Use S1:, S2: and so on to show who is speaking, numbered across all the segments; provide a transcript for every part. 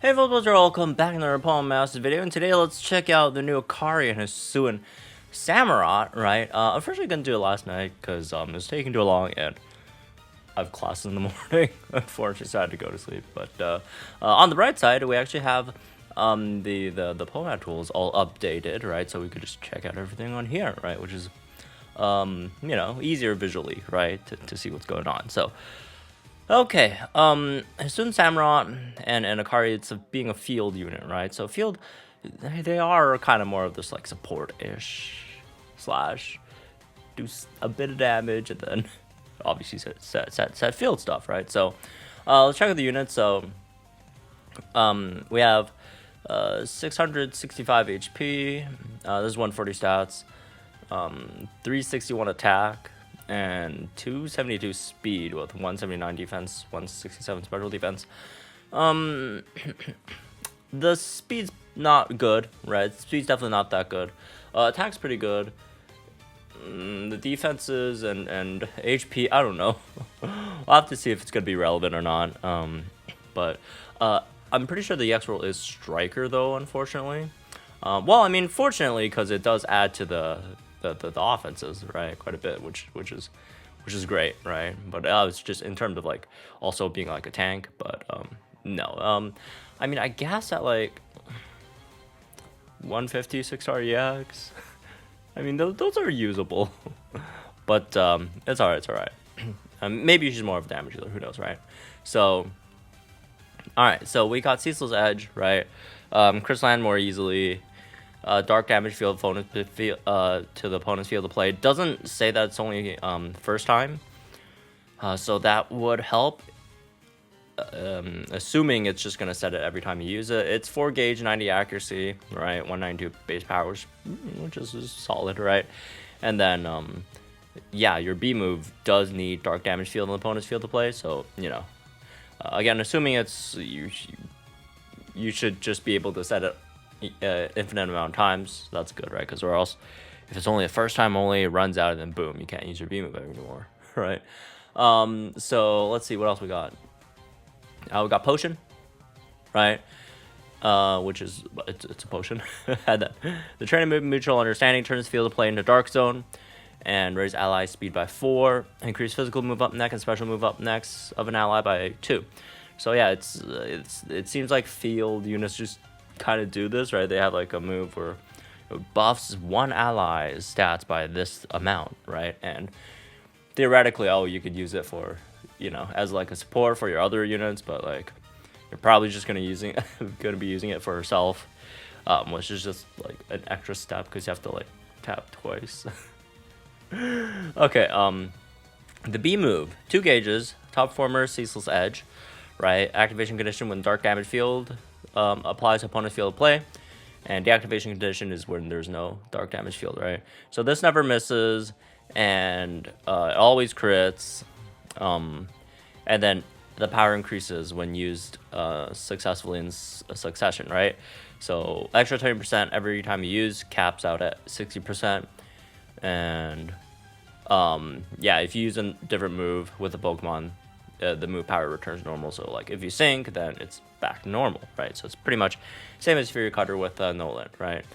S1: Hey folks, welcome back to another Palm Master video, and today let's check out the new Akari Hisuian Samurott, right? Unfortunately couldn't do it last night because it was taking too long and I have class in the morning. Unfortunately, so I had to go to sleep. But on the bright side, we actually have the Pomat tools all updated, right? So we could just check out everything on here, right? Which is easier visually, right, to see what's going on. So okay, Hisuian Samurott and Akari, it's being a field unit, right? So field, they are kind of more of this like support-ish slash do a bit of damage and then obviously set field stuff, right? So let's check out the units. So we have 665 HP. This is 140 stats, 361 attack, and 272 speed with 179 defense, 167 special defense. The speed's not good, right? Speed's definitely not that good. Attack's pretty good. The defenses and HP, I don't know. We'll have to see if it's gonna be relevant or not. But I'm pretty sure the EX roll is striker though, unfortunately. Well, I mean, fortunately, because it does add to the offenses, right, quite a bit, which is great, right? But it's just in terms of like also being like a tank. But no, I mean, I guess at like 150 6-star EX, I mean those are usable. But it's alright, it's alright. Maybe she's more of a damage dealer, who knows, right? So alright, so we got Ceaseless Edge, right? Chris land more easily. Dark damage field to the opponent's field of play. Doesn't say that it's only first time, so that would help. Assuming it's just gonna set it every time you use it. It's 4 gauge, 90 accuracy, right? 192 base powers, which is solid, right? And then yeah, your B move does need dark damage field in the opponent's field to play. So again, assuming it's you should just be able to set it infinite amount of times. That's good, right? Because or else if it's only the first time only, it runs out and then boom, you can't use your B move anymore, right? So let's see what else we got. We got potion, right? Which is it's a potion. And then the training move mutual understanding turns field of play into dark zone and raise ally speed by 4, increase physical move up next and special move up next of an ally by 2. So yeah, it seems like field units just kind of do this, right? They have like a move where it buffs one ally's stats by this amount, right? And theoretically, you could use it for, as like a support for your other units, but like you're probably just gonna be using it for herself, which is just like an extra step because you have to like tap twice. Okay, the B move, 2 gauges, top performer, Ceaseless Edge, right? Activation condition when dark damage field applies to opponent's field of play, and deactivation condition is when there's no dark damage field, right? So this never misses, and it always crits, and then the power increases when used successfully in succession, right? So extra 20% every time you use, caps out at 60%, and yeah, if you use a different move with a Pokemon, the move power returns normal. So like if you sync, then it's back to normal, right? So it's pretty much same as Fury Cutter with Nolan, right?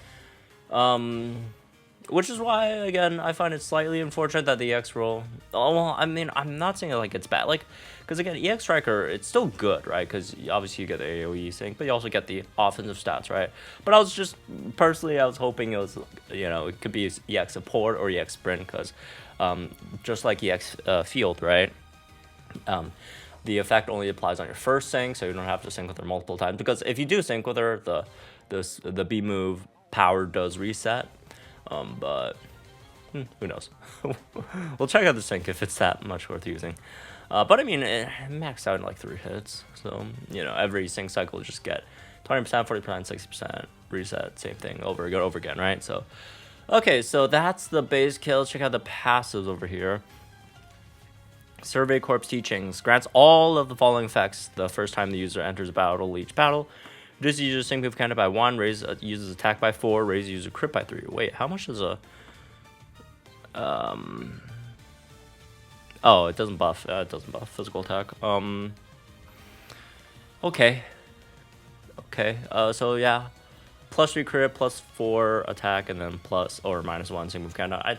S1: Which is why, again, I find it slightly unfortunate that the EX roll, well, I mean, I'm not saying like it's bad, like, because again, EX Striker, it's still good, right? Because obviously you get the AoE sync, but you also get the offensive stats, right? But I was just, personally, I was hoping it was, it could be EX Support or EX Sprint, because just like EX Field, right? The effect only applies on your first sync, so you don't have to sync with her multiple times. Because if you do sync with her, the B move power does reset. But who knows? We'll check out the sync if it's that much worth using. But I mean, it maxed out in like 3 hits. So every sync cycle just get 20%, 40%, 60% reset, same thing over again, right? So okay, so that's the base kills. Check out the passives over here. Survey Corpse Teachings grants all of the following effects the first time the user enters a battle. Each battle reduces user's sync move counter by 1, raise user's attack by 4, raise user crit by 3. Wait, how much is a oh, it doesn't buff. It doesn't buff physical attack. Okay. Okay, so yeah, +3 crit, +4 attack, and then plus or -1 sync move counter. I'm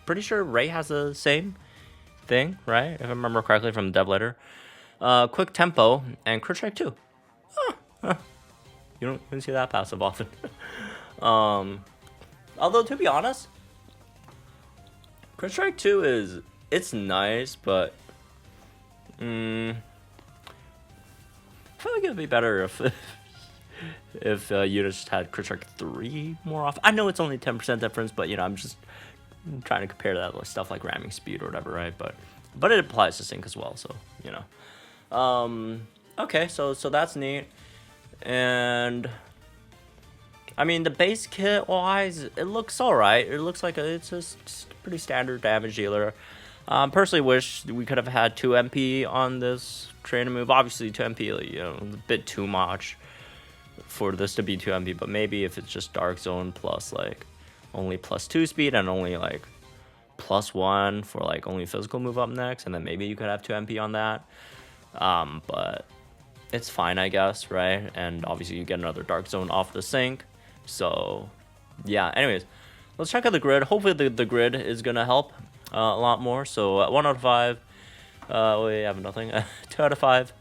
S1: pretty sure Ray has the same thing, right? If I remember correctly from the dev letter. Quick tempo and crit strike 2. You don't see that passive often. Although to be honest, crit strike 2 it's nice, but I feel like it'd be better if units just had crit strike 3 more often. I know it's only 10% difference, but you know, I'm just trying to compare that with stuff like ramming speed or whatever, right? But it applies to sync as well, so you know. Okay, so that's neat. And I mean, the base kit wise, it looks alright. It looks like it's a pretty standard damage dealer. Personally wish we could have had 2 MP on this trainer move. Obviously 2 MP, you know, a bit too much for this to be 2 MP, but maybe if it's just Dark Zone plus like only +2 speed and only like +1 for like only physical move up next, and then maybe you could have 2 MP on that. But it's fine, I guess, right? And obviously you get another Dark Zone off the sync. So yeah, anyways, let's check out the grid. Hopefully the grid is gonna help a lot more. So 1 out of 5, we have nothing. 2 out of 5,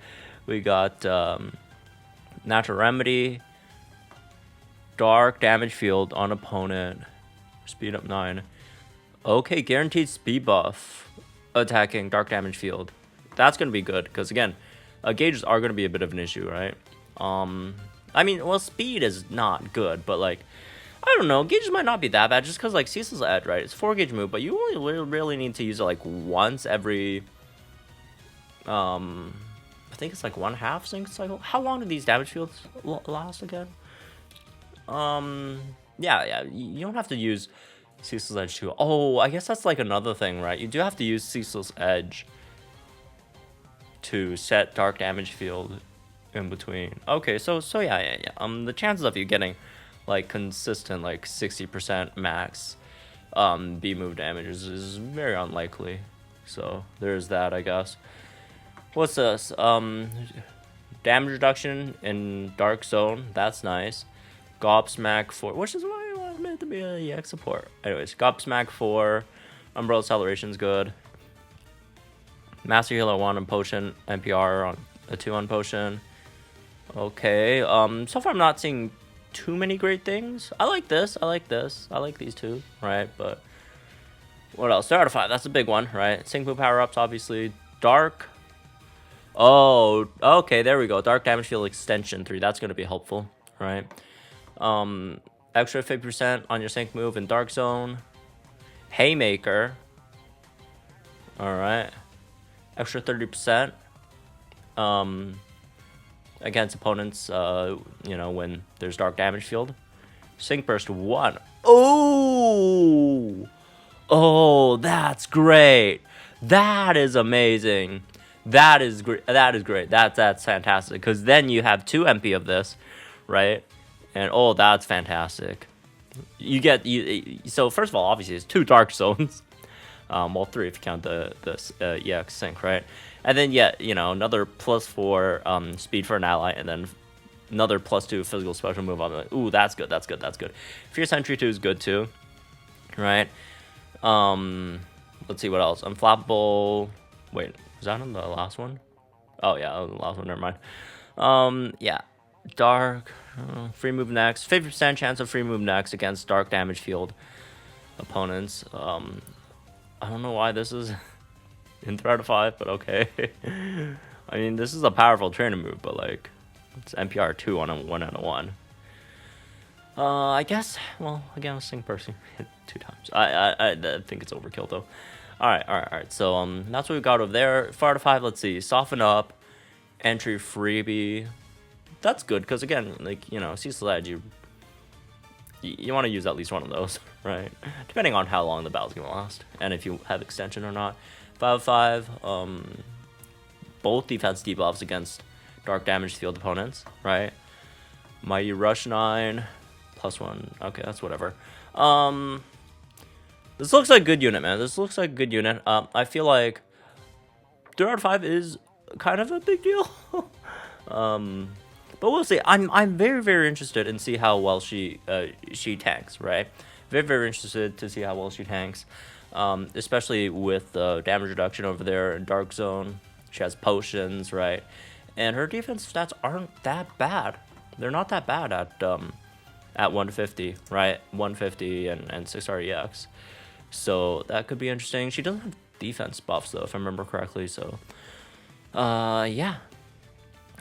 S1: we got Natural Remedy, Dark Damage Field on opponent, speed up 9. Okay, guaranteed speed buff attacking Dark Damage Field. That's gonna be good because again, gauges are gonna be a bit of an issue, right? I mean, well, speed is not good, but like, I don't know, gauges might not be that bad just because like Ceaseless Edge, right? It's 4 gauge move, but you only really need to use it like once every, I think it's like 1/2 sync cycle. How long do these damage fields last again? Yeah, you don't have to use Ceaseless Edge too. Oh, I guess that's like another thing, right? You do have to use Ceaseless Edge to set Dark Damage Field in between. Okay, so yeah. The chances of you getting like consistent like 60% max B move damage is very unlikely. So there's that, I guess. What's this? Damage reduction in Dark Zone. That's nice. Gobsmack 4, which is why I meant to be a EX support. Anyways, Gobsmack 4, Umbrella Acceleration's good. Master Healer 1 on Potion, NPR on a 2 on Potion. Okay, so far I'm not seeing too many great things. I like this, I like these two, right? But what else? 3 out of 5, that's a big one, right? Sync move power-ups, obviously. Dark. Oh, okay, there we go. Dark Damage Field Extension 3, that's going to be helpful, right? Extra 50% on your sync move in Dark Zone. Haymaker. Alright. Extra 30%. Against opponents, you know, when there's Dark Damage Field. Sync Burst 1. Oh, that's great. That is amazing. That is great. That's fantastic. Because then you have 2 MP of this, right? And oh, that's fantastic. You get so first of all, obviously it's 2 Dark Zones. Well, 3 if you count the EX sync, right? And then you know, another +4 speed for an ally, and then another +2 physical special move on the. Ooh, that's good. Fierce Entry 2 is good too, right? Let's see what else. Unflappable. Wait, was that on the last one? Oh yeah, the last one. Never mind. Yeah, Dark. Free move next. 50% chance of free move next against Dark Damage Field opponents. I don't know why this is in 3 out of 5, but okay. I mean, this is a powerful trainer move, but like, it's NPR 2 on a 1 out of 1. I guess. Well, again, a sync person hit 2 times. I think it's overkill though. All right. So that's what we got over there. 4 out of 5. Let's see. Soften up. Entry freebie. That's good because again, like, you know, Ceaseless Edge, you want to use at least one of those, right? Depending on how long the battle's gonna last and if you have extension or not. 5 out of 5. Both defense debuffs against Dark Damage Field opponents, right? Mighty Rush 9 +1. Okay, that's whatever. This looks like a good unit, man. This looks like a good unit. I feel like 3 out of 5 is kind of a big deal. but we'll see. I'm very interested in see how well she tanks, right? Very interested to see how well she tanks, especially with damage reduction over there in Dark Zone. She has potions, right? And her defense stats aren't that bad. They're not that bad at 150, right? 150 and 6 REX. So that could be interesting. She doesn't have defense buffs though, if I remember correctly. So yeah.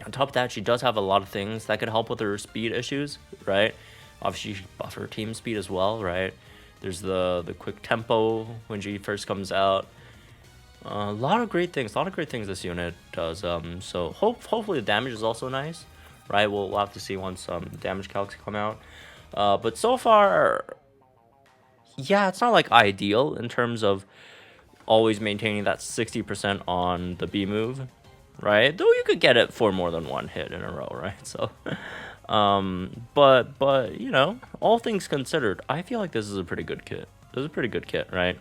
S1: On top of that, she does have a lot of things that could help with her speed issues, right? Obviously, she should buff her team speed as well, right? There's the quick tempo when she first comes out. A lot of great things this unit does. So hopefully the damage is also nice, right? We'll have to see once damage calcs come out. But so far, yeah, it's not like ideal in terms of always maintaining that 60% on the B move, right? Though you could get it for more than one hit in a row, right? So, but you know, all things considered, I feel like this is a pretty good kit. This is a pretty good kit, right?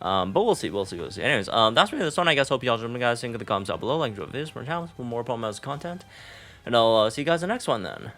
S1: But we'll see. Anyways, that's really this one. I guess hope y'all enjoyed, guys. Think in the comments down below. Like, enjoy videos for channels for more Pokemon content, and I'll see you guys in the next one then.